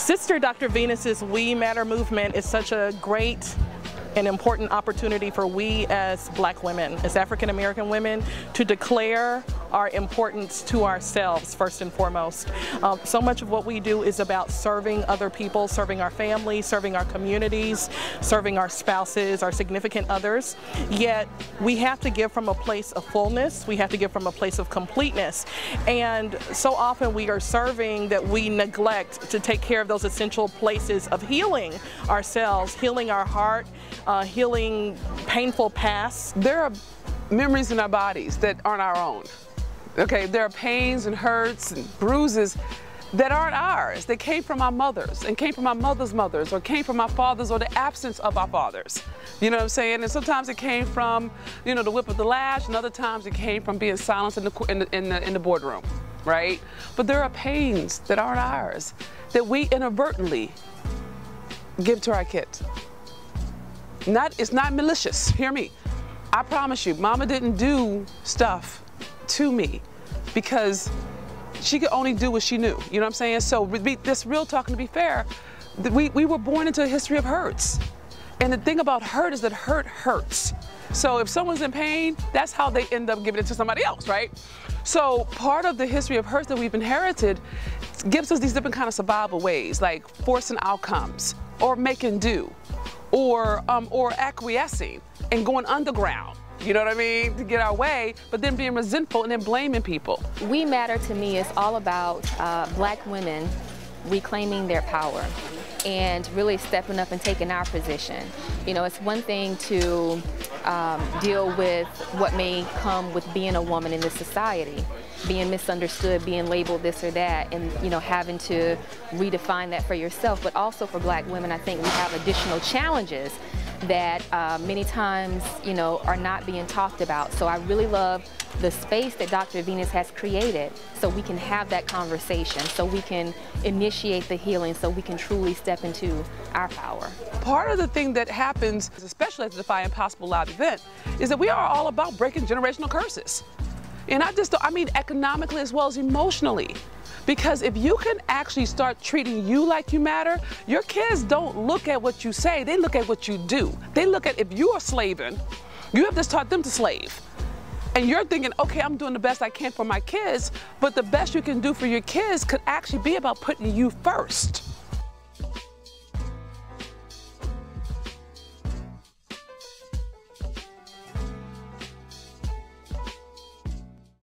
Sister Dr. Venus's We Matter movement is such a great and important opportunity for we as Black women, as African American women, to declare our importance to ourselves first and foremost. So much of what we do is about serving other people, serving our families, serving our communities, serving our spouses, our significant others. Yet we have to give from a place of fullness. We have to give from a place of completeness. And so often we are serving that we neglect to take care of those essential places of healing ourselves, healing our heart, healing painful pasts. There are memories in our bodies that aren't our own. Okay, there are pains and hurts and bruises that aren't ours. They came from our mothers and came from our mother's mothers, or came from our fathers, or the absence of our fathers. You know what I'm saying? And sometimes it came from, you know, the whip of the lash, and other times it came from being silenced in the boardroom, right? But there are pains that aren't ours that we inadvertently give to our kids. It's not malicious. Hear me. I promise you, Mama didn't do stuff to me because she could only do what she knew. You know what I'm saying? So this real talking, to be fair, we were born into a history of hurts. And the thing about hurt is that hurt hurts. So if someone's in pain, that's how they end up giving it to somebody else, right? So part of the history of hurts that we've inherited gives us these different kind of survival ways, like forcing outcomes, or making do, or acquiescing and going underground. You know what I mean? To get our way, but then being resentful and then blaming people. We Matter to me is all about Black women reclaiming their power and really stepping up and taking our position. You know, it's one thing to deal with what may come with being a woman in this society, being misunderstood, being labeled this or that, and, you know, having to redefine that for yourself. But also for Black women, I think we have additional challenges that many times, you know, are not being talked about. So I really love the space that Dr. Venus has created so we can have that conversation, so we can initiate the healing, so we can truly step into our power. Part of the thing that happens, especially at the Defy Impossible Live event, is that we are all about breaking generational curses. And I mean economically as well as emotionally. Because if you can actually start treating you like you matter, your kids don't look at what you say, they look at what you do. They look at, if you are slaving, you have just taught them to slave. And you're thinking, okay, I'm doing the best I can for my kids, but the best you can do for your kids could actually be about putting you first.